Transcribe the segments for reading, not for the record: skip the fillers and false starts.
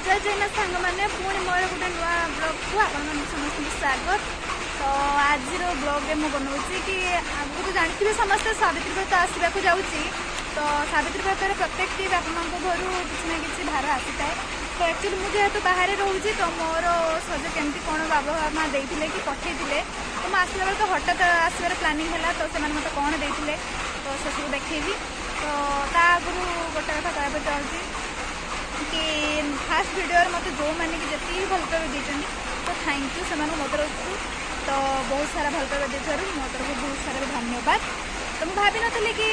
जय जैना सांग मैंने पुणी मोर गोटे नुआ ब्लॉग को आप समस्त स्वागत। तो आज ब्लॉग में मुझे बनाऊँगी कि आगे तो जानते समस्ते सावित्री व्रत आसवाक जाऊँगी। तो सावित्री व्रत प्रत्येक बापा घर किसी ना कि भार आसी था। तो एक्चुअली मुझे जेहतु बाहर रोचे तो मोर सज केमती कौन बाबा माँ देते कि पठे तो मैं आसला बेल तो हठात आसबार प्लानिंग है तो से मत कौन देते तो से सब देखी। तो आगु गोटे कथा कहना चाहूँगी कि फास्ट वीडियो मत जो मैंने कि जी भल पाइबा देते तो थैंक यू से मो तरफ। तो बहुत सारा भल पाइबा देवर मो तरफ बहुत सारा धन्यवाद। तो मुझे भावी नी कि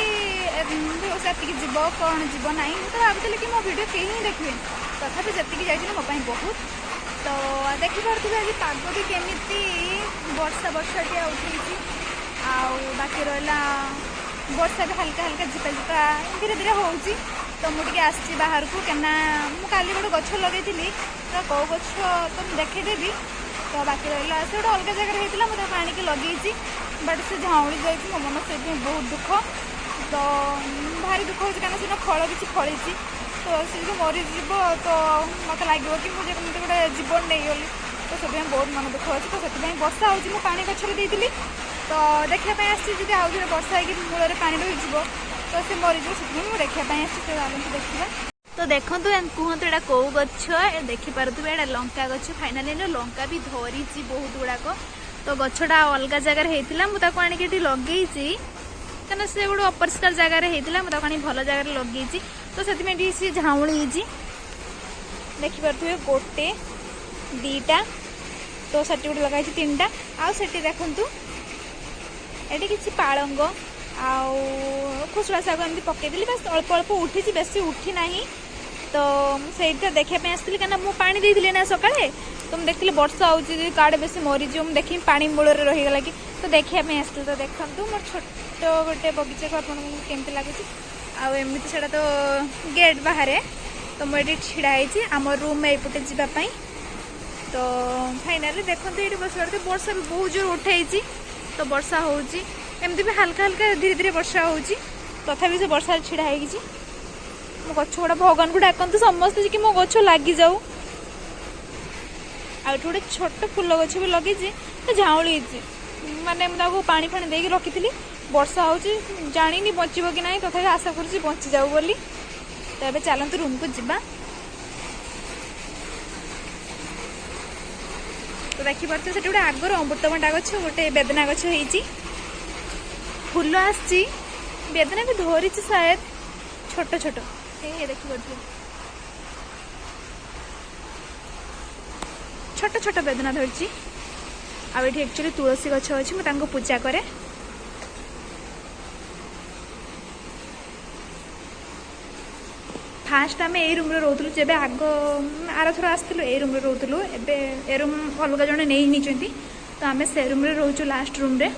से जीव कौन जीव ना तो भावुली कि मो वीडियो कहीं देखिए तथापि जी जाइए मोपाई बहुत। तो देखिपे आज पाग भी केमी वर्षा वर्षाटिया उठे बाकी रहा वर्षा भी हल्का हल्का झिपा झिपा धीरे धीरे हो। तो मुझे आसी बाहर को कहना मुझे गोटे गछ लगे तो कौ गछ तो मुझे देखदेवी। तो बाकी रहा से गोटे अलग जगह होता मुझे आनिक लगे बट से झाऊली जाए मो मन से बहुत दुख। तो भारी दुख हो कहीं फल किसी फड़ी तो सी जो मरीज तो मत लगे कि मुझे गोटे जीवन नहीं गली तो सब बहुत मन दुख अच्छे। तो से वर्षा हो पानी गचर देती तो देखापी आसी आउ थे वर्षा हो मूल पानी रही तो से मरीज से देखापी आसी देखा। तो देखो कहतु यहाँ कौ गछ देखिपे यहाँ लंका गछ फाइनाली लंका भी धरी बहुत गुड़ाक। तो गछटा अलग जगार होता मुझे आणिक लगे कहीं से गोटे अपरिष्कार जगार होता मुझे आनी भल जगार लगे तो से सी झाऊली देखिपे गोटे दीटा तो से गोटे लगाई 3टा आउ से देखूँ ये किसी पालंग आउ खुसुरा शाग एमती पकईदेली बस अल्प अल्प उठी बेसी उठी ना। तो मुझे देखापी आसती कहीं मुझे पानी देती ना सकाଳେ तो मुझे देखी वर्षा हो काड़े बेसी मरीज मुझे देखी पानी मूल रहीगला कि तो देखापी आसती। तो देखो मोर छोट गोटे बगीचा को आपमती लगुच आमती से तो गेट बाहर तो मुझे ढाई आम रूम एपटे जावाई। तो फाइनाली देखो ये बस वर्षा भी बहुत जोर उठाई तो वर्षा होमती भी हल्का हल्का धीरे धीरे वर्षा हो तथापि से वर्षा छिड़ा हो मो गछ गुड़ा भगवान को डाकतु समस्ते कि मो गछ लगी जाऊ। आ गोटे छोट फूल गछ भी लगे झाऊली माने मुझे पानी फाणी दे रखी थी वर्षा हो जानी बचब कि ना तथापि आशा करुँच बची जाऊ बोली। तो ये चलतु रूम को जीवा। तो देखिपे से गोटे आगर अमृतभंडा गछ गोटे बेदना गछ हो फूल आसी बेदना भी धरी शायद छोट छोट ये देखिए छोट छोट बेदना धरची आ ये एक्चुअली तुलसी गछ अच्छी मुझे पूजा करे। फास्ट आम ए रूम रोलु जब आग आर थर आसलु ए रूम रोलु ए रूम अलग जड़े नहीं तो आम से रूम रोचु लास्ट रूम रे।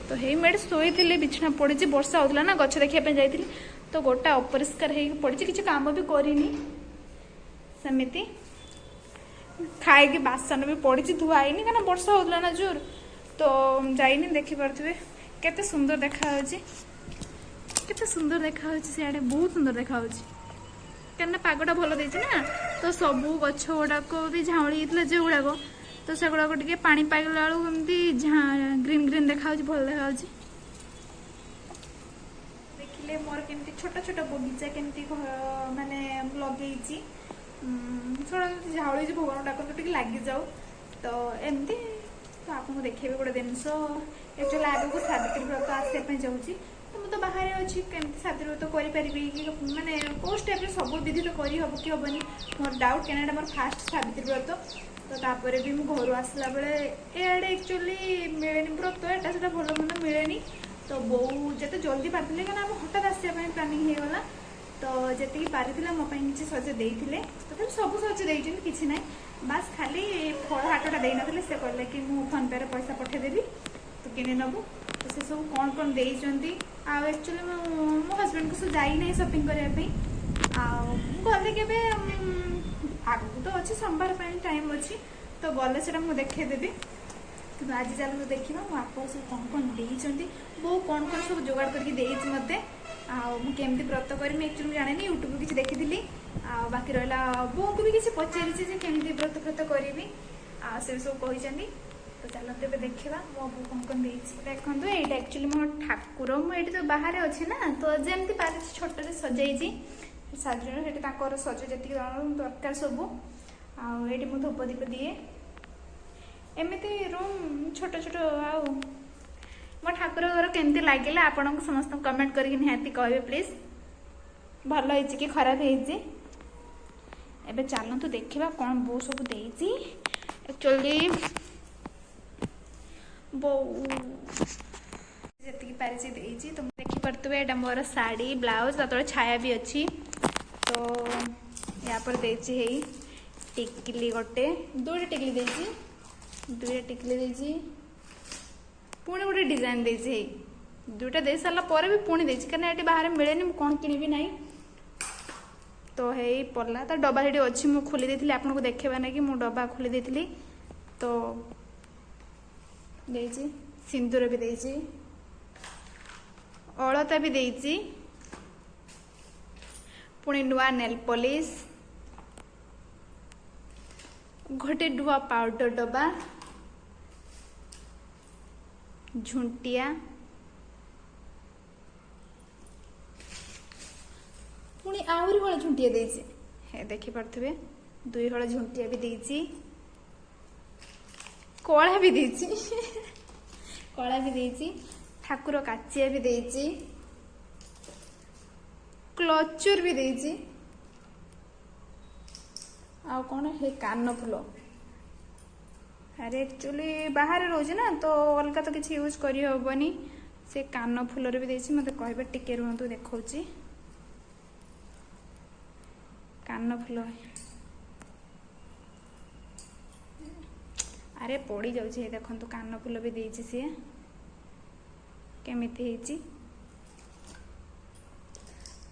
तो हे मेड शोई बिछना पड़ी वर्षा होता ना गछ देखापी जाइए तो गोटा अपरिष्कार पड़ी किसी काम भी करनी सेमती खाई बासन भी पड़ी धुआई कहीं वर्षा होता ना जोर तो जाइनी देखिपे केते सुंदर देखा केते सुंदर देखा सियाड़े बहुत सुंदर देखा क्या पागटा भल देना तो सबू गछ गुड़ाक भी झाऊली जो गुड़ाक तो से गुड़ाक टे पानी पाइला बेलू ग्रीन ग्रीन देखा भल देखा देखिले मोर केमती छोट छोट बगीचा केमती माने लगे थोड़ा झाऊली भगवान डाकते लगी जाऊ। तो एमती तो आपको देखेबे गोटे जिनस एक्चुअली आगे को सावित्री व्रत आसपा जाऊँगी तो मुझे बाहर अच्छी केमती सावित्री व्रत करी कि माने कौ स्टेप सब विधि तो करी हम कि हेनी मोर डाउट क्या मोर फास्ट सावित्री व्रत। तो तापर भी मु घर आसला बेले एआडे एक्चुअली मिले व्रत एटा से भल मंद मिले तो बो जिते जल्दी पार्थिले क्या हठात आसापी प्लानिंग होगला तो जी पारी मोपाई किसी सज देते तो सब सज देती किसी ना बास खाली फल हाटटा दे ना से कहले कि मु फोन पे पैसा पठेदेवी तो किने नबू तो से सब कौन कौन देती एक्चुअली मो हजबैंड को सब जाई ना शॉपिंग करने गले के आगू तो अच्छी सोमवार टाइम अच्छी तो गले से देखदेवी कि आज चलते देखा मो आप सब कौन कौन देती बो कौन कौन सब जोगाड़ करके मत आमती व्रत करी एक्चुअली जानी यूट्यूब किसी देखी बाकी रहा बो को भी किसी पचारि केमी व्रत व्रत करी से सब कहते तो चलते देखा मो बो कौन कौन देखो ये एक्चुअली मो ठाकुर मुझे तो बाहर अच्छे ना तो जमी पारे छोटे सजाई साजुन सज जी दरकार सब आठ मु धूप दीप दिए एमती रूम छोट छोट आउ मो ठाकुर घर केमती लगे आपण समस्त कमेंट करके निहाती कहे प्लीज भल हो कि खराब हो चलतु देखा कौन बो सब देती एक्चुअली बो जी पारी देती तुम देखिपे यहाँ मोर शाढ़ी ब्लाउज तले छाया भी अच्छी तो यहाँ पर देती टिकली गोटे दुईटा टिकली देती दुईटा टिकली देती पुणी गोटे डिजाइन देती दुईटा दे सारा पर भी पुणी देती कहीं ये बाहर मिले कौन किनिबी ना तो है पड़ला तो डब्बा ये अच्छी मुझे खोली देती आपको देखा ना कि मुझे डब्बा खोली देती तो देती सिंदूर भी देती अलता भी देती पुणी नुआ नेल पॉलिश गोटे नुआ पाउडर डब्बा झुंटिया पुणी आहरी हल झुंटिया देती है देखिपे दुई हल झुंटिया भी देती कला भी देती कला भी देती ठाकुर काचिया भी देती क्लचर भी देती आ कौन है कान फूल अरे एक्चुअली बाहर रोज ना तो अलग तो किसी यूज करनी से कान फूलर भी देती मत कह टिके रुहतु देखा कान फूल अरे पड़ी जाऊे देखो कान फूल भी देती सी केमिति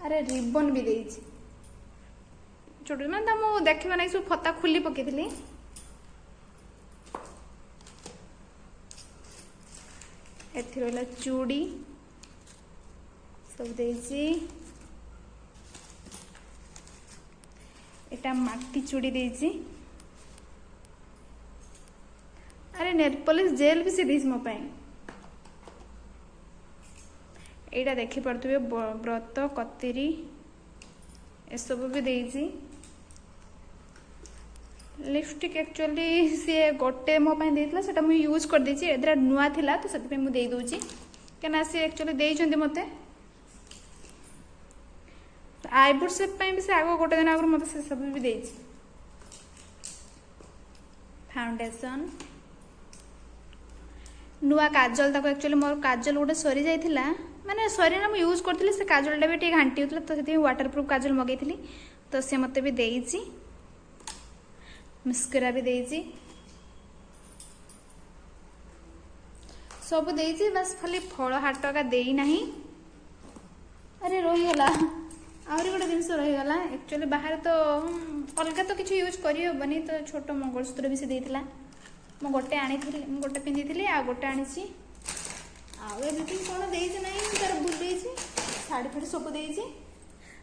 अरे रिबन भी देती छोट मैं मुझे देखा ना सब फता खुली पकई एथि चूड़ी सब देती एटा माटी चूड़ी देती अरे नेल पॉलिश जेल भी सी दी मो यहाँ देखिपे व्रत कतरी एसबू भी देती लिपस्टिक एक्चुअली सी गोटे मोपाई देता से मुझे यूज कर देती एदा नुआ थिला तो से मुझे देदे क्या सी एक्चुअली देते मत आईब्रो शेप भी से आग गोटे दिन आगे मत से सब भी देती फाउंडेशन नुआ काजल तक एक्चुअली मोर काजल गोटे सरी जाइथिला माने सरी ना यूज करथिली से काजलटा भी टे घांटी होतला तो सेति वाटर प्रूफ काजल मगैथिली तो से मते भी देइची मस्करा भी देइची सब देइची बस खाली फल हाट का देई नाही अरे रही गला आउरी गोटे जिनस रही गला एक्चुअली बाहर तो अलग तो किसी यूज करी होबनी तो छोट मंगलसूत्र भी से देइथिला मु गोटे आनी गोटे पिंधि आ गोटे आनी आती कौन देती ना तार बुले शाढ़ी फाड़ी सब देती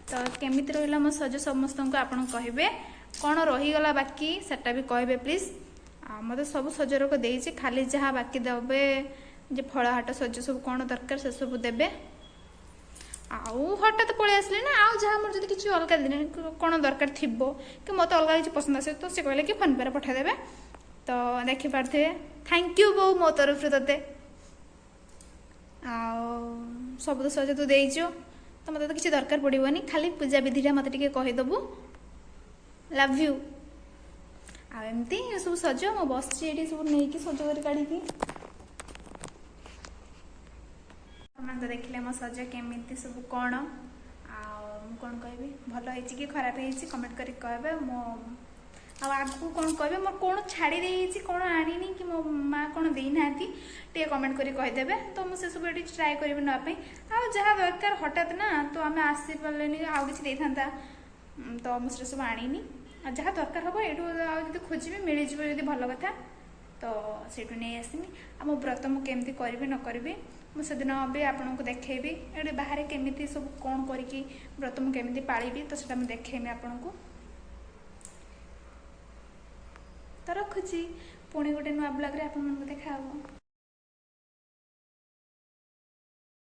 तो केमी रहा मो सज समस्त को आप कहे कौन रहीगला बाकी सेटा भी कहे प्लीज मत सब सजर को देती खाली जहाँ बाकी देवे जे फल हाट सज सब कौन दरकार से सब देवे आउ हठात पलि आसली ना आउ जहाँ मोर जब किसी अलग दिन कौन दरकार थी कि मत अलग किसी पसंद आसे तो सी कहले कि फोन पे पठाइदेवे तो देखिपे थैंक यू बो मो तरफ ते सब तो सज तू देचु तो मत तो किसी दरकार पड़ोनी खाली पूजा विधि मत टे कहीदेबू लव यू आमती सब सज मो बस सब नहीं सज कर काढ़ी तो देखिले मो सज केमी सब कौन कौन कह भल हो कि खराब हो कमेंट कर कहे मो आगू कौन कहे मोर कौन छाड़ी देती कौन आनी कि मो माँ कौन देना टे कमेंट कर कहीदेवे तो मुझे सब ये ट्राए करी नापी आ जहाँ दरकार हठात ना तो आम आसी पारे आउ कि तो मुझे सब आनी जहाँ दरकार हम ये खोजी मिलଯିव जब भल कथा तो सीठू नहीं आसमी आ मो व्रत मुझे केमती करी न करी मुझे भी आपको देखी ये बाहर केमी सब कौन करके व्रत मुझे केमी पाली तो सीटा मुझे देखी आपको तो रखुची पुणी गोटे नुआ ब्लॉग रे आप देखा।